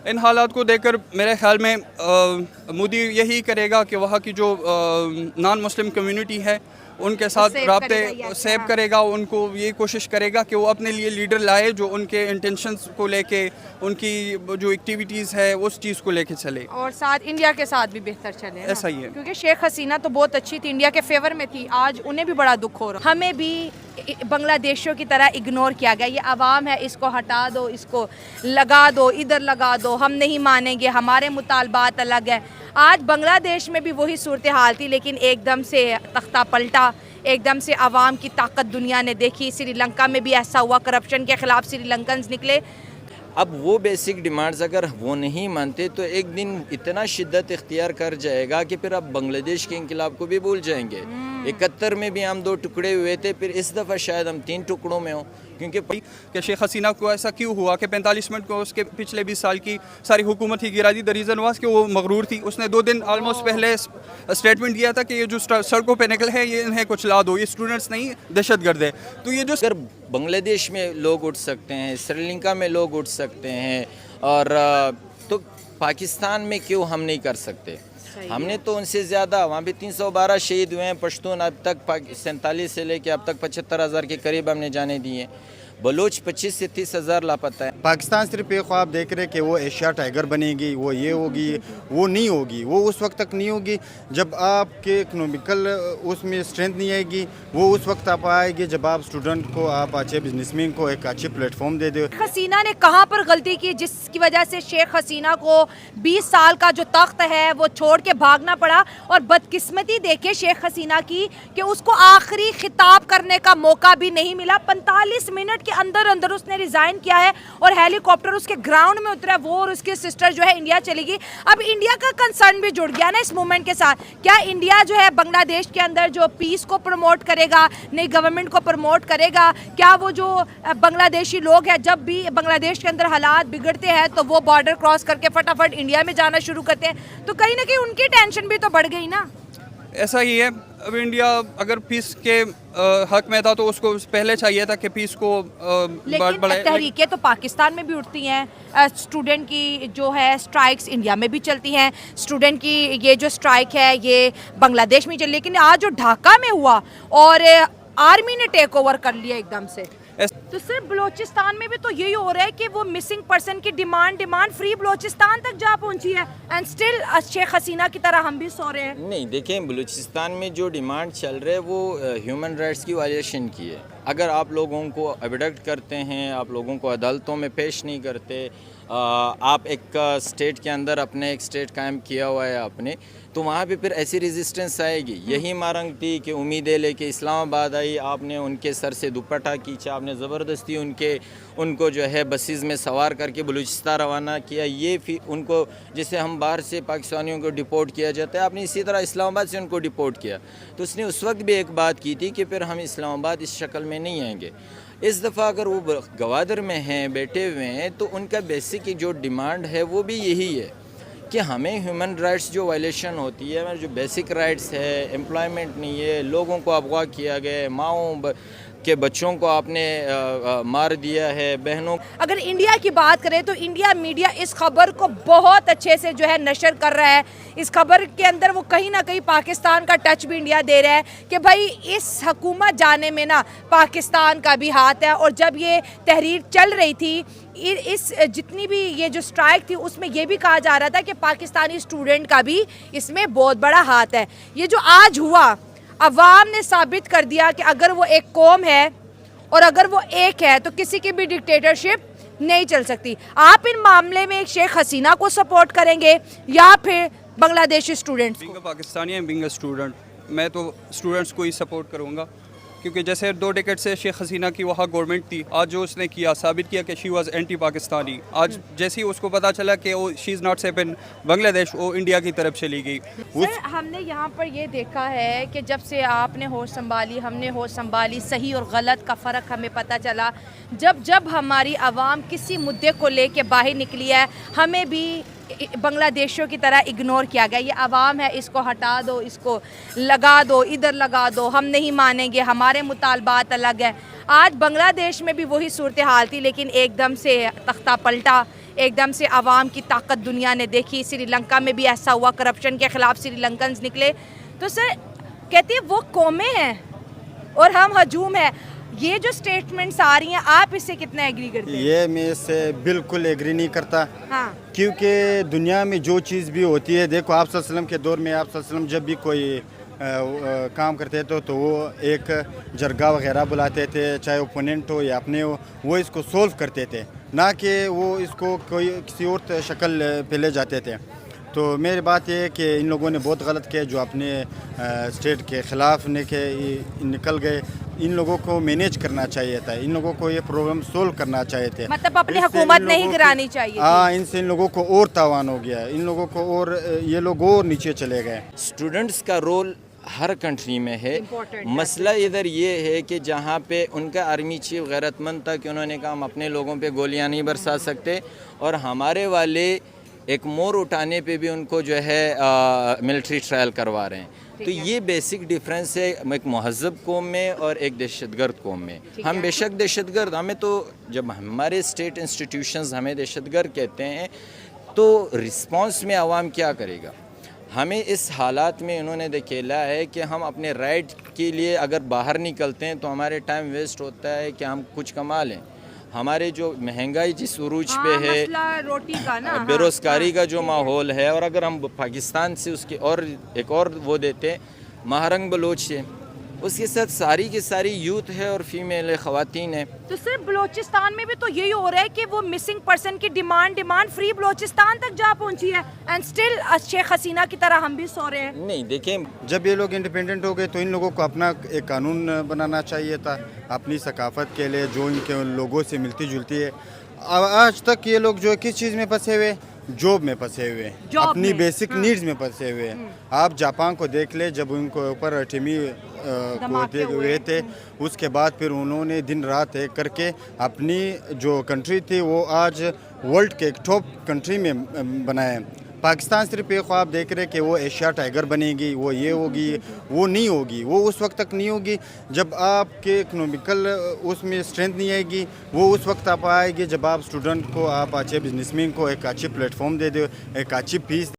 इन हालात को देखकर मेरे ख्याल में मोदी यही करेगा कि वहाँ की जो नॉन मुस्लिम कम्युनिटी है उनके साथ राब्ते सेव करेगा, उनको ये कोशिश करेगा कि वो अपने लिए लीडर लाए जो उनके इंटेंशंस को लेके, उनकी जो एक्टिविटीज़ है उस चीज़ को लेके चले, और साथ इंडिया के साथ भी बेहतर चले। ऐसा ही है, क्योंकि शेख हसीना तो बहुत अच्छी थी, इंडिया के फेवर में थी, आज उन्हें भी बड़ा दुख हो रहा। हमें भी बांग्लादेशियों की तरह इग्नोर किया गया। ये आवाम है, इसको हटा दो, इसको लगा दो, इधर लगा दो, हम नहीं मानेंगे, हमारे मुतालबात अलग है। आज बांग्लादेश में भी वही सूरत हाल थी, लेकिन एकदम से तख्ता पलटा, एकदम से आवाम की ताकत दुनिया ने देखी। श्रीलंका में भी ऐसा हुआ, करप्शन के ख़िलाफ़ श्रीलंकन्स निकले। अब वो बेसिक डिमांड्स अगर वो नहीं मानते तो एक दिन इतना शिद्दत इख्तियार कर जाएगा कि फिर अब बांग्लादेश के इंकलाब को भी भूल जाएंगे। 71 में भी हम 2 टुकड़े हुए थे, फिर इस दफ़ा शायद हम 3 टुकड़ों में हों, क्योंकि कि शेख हसीना को ऐसा क्यों हुआ कि 45 मिनट को उसके पिछले 20 साल की सारी हुकूमत ही गिरा दी। द रीज़न वाज कि वो मगरूर थी। उसने 2 दिन ऑलमोस्ट पहले स्टेटमेंट दिया था कि ये जो सड़कों पे निकल है ये इन्हें कुछ ला दो, ये स्टूडेंट्स नहीं दहशत गर्द है। तो ये जो अगर बांग्लादेश में लोग उठ सकते हैं, श्रीलंका में लोग उठ सकते हैं, और तो पाकिस्तान में क्यों हम नहीं कर सकते? हमने तो उनसे ज़्यादा, वहाँ भी 312 शहीद हुए हैं पश्तून, अब तक 47 से लेके अब तक 75,000 के करीब हमने जाने दिए। बलोच 25 से 30 हज़ार लापता है। पाकिस्तान सिर्फ एक ख्वाब देख रहे कि वो एशिया टाइगर बनेगी, वो ये होगी, वो नहीं होगी। वो उस वक्त तक नहीं होगी जब आपके इकनॉमिकल उसमें स्ट्रेंथ नहीं आएगी। वो उस वक्त आप आएगी जब आप स्टूडेंट को, आप अच्छे बिजनेसमैन को एक अच्छी प्लेटफॉर्म दे दो। हसीना ने कहाँ पर गलती की जिसकी वजह से शेख हसीना को 20 साल का जो तख्त है वो छोड़ के भागना पड़ा? और बदकिस्मती देखे शेख हसीना की कि उसको आखिरी खिताब करने का मौका भी नहीं मिला। 45 मिनट के अंदर अंदर उसने रिजाइन किया है और हेलीकॉप्टर उसके ग्राउंड में उतरा, वो और उसकी सिस्टर जो है इंडिया चली गई। अब इंडिया का कंसर्न भी जुड़ गया ना इस मूवमेंट के साथ। क्या इंडिया जो है बांग्लादेश के अंदर जो पीस को प्रमोट करेगा, नई गवर्नमेंट को प्रमोट करेगा? क्या वो जो बांग्लादेशी लोग हैं जब भी बांग्लादेश के अंदर हालात बिगड़ते हैं तो वो बॉर्डर क्रॉस करके फटाफट इंडिया में जाना शुरू करते हैं? तो कहीं ना कहीं उनकी टेंशन भी तो बढ़ गई ना। ऐसा ही है। अब इंडिया अगर पीस के हक में था तो उसको पहले चाहिए था कि पीस को लेकिन तहरीकें तो पाकिस्तान में भी उठती हैं। स्टूडेंट की जो है स्ट्राइक्स इंडिया में भी चलती हैं। स्टूडेंट की ये जो स्ट्राइक है ये बांग्लादेश में चली, लेकिन आज जो ढाका में हुआ और आर्मी ने टेक ओवर कर लिया एकदम से। तो सिर्फ बलोचिस्तान में भी तो यही हो रहा है कि वो मिसिंग पर्सन की डिमांड फ्री बलोचिस्तान तक जा पहुंची है, एंड स्टिल शेख हसीना की तरह हम भी सो रहे हैं। नहीं, देखें, बलूचिस्तान में जो डिमांड चल रहे है वो ह्यूमन राइट्स की वायलेशन की है। अगर आप लोगों को अबडक्ट करते हैं, आप लोगों को अदालतों में पेश नहीं करते, आप एक स्टेट के अंदर अपने एक स्टेट कायम किया हुआ है आपने, तो वहाँ पे फिर ऐसी रेजिस्टेंस आएगी। यही मारंग थी कि उम्मीदें लेके इस्लामाबाद आई, आपने उनके सर से दुपट्टा खींचा, आपने ज़बरदस्ती उनको जो है बसेस में सवार करके बलूचिस्तान रवाना किया। ये फिर उनको, जैसे हम बाहर से पाकिस्तानियों को डिपोर्ट किया जाता है, आपने इसी तरह इस्लामाबाद से उनको डिपोर्ट किया। तो उसने उस वक्त भी एक बात की थी कि फिर हम इस्लामाबाद इस शक्ल में नहीं आएंगे। इस दफ़ा अगर वो गवादर में हैं, बैठे हुए हैं, तो उनका बेसिक जो डिमांड है वो भी यही है कि हमें ह्यूमन राइट्स जो वायलेशन होती है, हमारे जो बेसिक राइट्स है, एम्प्लॉयमेंट नहीं है, लोगों को अगवा किया गया है, माओं के बच्चों को आपने मार दिया है, बहनों। अगर इंडिया की बात करें तो इंडिया मीडिया इस खबर को बहुत अच्छे से जो है नशर कर रहा है। इस खबर के अंदर वो कहीं ना कहीं पाकिस्तान का टच भी इंडिया दे रहा है कि भाई इस हुकूमत जाने में ना पाकिस्तान का भी हाथ है। और जब ये तहरीर चल रही थी, इस जितनी भी ये जो स्ट्राइक थी उसमें ये भी कहा जा रहा था कि पाकिस्तानी स्टूडेंट का भी इसमें बहुत बड़ा हाथ है। ये जो आज हुआ, अवाम ने साबित कर दिया कि अगर वो एक कौम है और अगर वो एक है तो किसी की भी डिक्टेटरशिप नहीं चल सकती। आप इन मामले में शेख हसीना को सपोर्ट करेंगे या फिर बांग्लादेशी स्टूडेंट्स को? पाकिस्तानी है, बीइंग अ स्टूडेंट, मैं तो स्टूडेंट्स को ही सपोर्ट करूँगा, क्योंकि जैसे 2 डेकेड से शेख हसीना की वहाँ गवर्नमेंट थी, आज जो उसने किया साबित किया कि शी वाज एंटी पाकिस्तानी। आज जैसे ही उसको पता चला कि वो she is not safe in Bangladesh, वो इंडिया की तरफ चली गई। सर, हमने यहाँ पर ये देखा है कि जब से आपने होश संभाली, हमने होश संभाली, सही और गलत का फ़र्क हमें पता चला। जब हमारी आवाम किसी मुद्दे को लेके बाहर निकली है, हमें भी बांग्लादेशियों की तरह इग्नोर किया गया। ये आवाम है, इसको हटा दो, इसको लगा दो, इधर लगा दो, हम नहीं मानेंगे, हमारे मुतालबात अलग है। आज बांग्लादेश में भी वही सूरत हाल थी, लेकिन एकदम से तख्ता पलटा, ایک دم سے عوام کی طاقت دنیا نے دیکھی. سری لنکا میں بھی ایسا ہوا, کرپشن کے خلاف سری لنکنز نکلے. تو سر کہتے ہیں وہ قومیں ہیں اور ہم ہجوم ہے. یہ جو سٹیٹمنٹس آ رہی ہیں آپ اس سے کتنا ایگری کرتے ہیں؟ یہ میں اس سے بالکل ایگری نہیں کرتا. ہاں کیونکہ دنیا میں جو چیز بھی ہوتی ہے, دیکھو آپ صلی اللہ علیہ وسلم کے دور میں آپ صلی اللہ علیہ وسلم جب بھی کوئی کام کرتے تھے تو وہ ایک جرگہ وغیرہ بلاتے تھے, چاہے اوپوننٹ ہو یا اپنے ہو, وہ اس کو سولو کرتے تھے, نہ کہ وہ اس کو کوئی کسی اور شکل پہ لے جاتے تھے. تو میری بات یہ ہے کہ ان لوگوں نے بہت غلط کیا جو اپنے اسٹیٹ کے خلاف نکل گئے. ان لوگوں کو مینیج کرنا چاہیے تھا, ان لوگوں کو یہ پرابلم سولو کرنا چاہیے تھے. مطلب اپنی حکومت نہیں کرانی چاہیے. ہاں, ان سے ان لوگوں کو اور تاوان ہو گیا, ان لوگوں کو اور یہ لوگ اور نیچے چلے گئے. اسٹوڈنٹس کا رول ہر کنٹری میں ہے. مسئلہ ادھر یہ ہے کہ جہاں پہ ان کا آرمی چیف غیرت مند تھا کہ انہوں نے کہا ہم اپنے لوگوں پہ گولیاں نہیں برسا سکتے, اور ہمارے والے ایک مور اٹھانے پہ بھی ان کو جو ہے ملٹری ٹرائل کروا رہے ہیں. تو یہ بیسک ڈیفرنس ہے ایک مہذب قوم میں اور ایک دہشت گرد قوم میں. ہم بے شک دہشت گرد, ہمیں تو جب ہمارے اسٹیٹ انسٹیٹیوشنز ہمیں دہشت گرد کہتے ہیں تو رسپانس میں عوام کیا کرے گا؟ ہمیں اس حالات میں انہوں نے دکھیلا ہے کہ ہم اپنے رائٹ کے لیے اگر باہر نکلتے ہیں تو ہمارے ٹائم ویسٹ ہوتا ہے کہ ہم کچھ کما لیں. ہمارے جو مہنگائی جس عروج پہ ہے, روٹی کا نا, بے روزگاری کا جو ماحول ہے, اور اگر ہم پاکستان سے اس کے اور ایک اور وہ دیتے ہیں مہارنگ بلوچ ہے, اس کے ساتھ ساری کی ساری یوتھ ہے اور فیمیل خواتین ہیں. تو صرف بلوچستان میں بھی تو یہی ہو رہا ہے کہ وہ مسنگ پرسن کی ڈیمانڈ فری بلوچستان تک جا پہنچی ہے, اینڈ اسٹل شیخ حسینہ کی طرح ہم بھی سو رہے ہیں. نہیں دیکھیں, جب یہ لوگ انڈیپینڈنٹ ہو گئے تو ان لوگوں کو اپنا ایک قانون بنانا چاہیے تھا اپنی ثقافت کے لیے جو ان کے لوگوں سے ملتی جلتی ہے. آج تک یہ لوگ جو کس چیز میں پھنسے ہوئے, جاب میں پھنسے ہوئے, اپنی بیسک نیڈز میں پھنسے ہوئے. آپ جاپان کو دیکھ لیں, جب ان کو اوپر ایٹمی ہوئے تھے, اس کے بعد پھر انہوں نے دن رات ایک کر کے اپنی جو کنٹری تھی وہ آج ورلڈ کے ایک ٹاپ کنٹری میں بنائے. پاکستان صرف ایک خواب دیکھ رہے کہ وہ ایشیا ٹائگر بنے گی, وہ یہ ہوگی, وہ نہیں ہوگی. وہ اس وقت تک نہیں ہوگی جب آپ کے اکنومیکل اس میں اسٹرینتھ نہیں آئے گی. وہ اس وقت آپ آئے گی جب آپ اسٹوڈنٹ کو, آپ اچھے بزنس مین کو ایک اچھی پلیٹ فارم دے دو, ایک اچھی فیس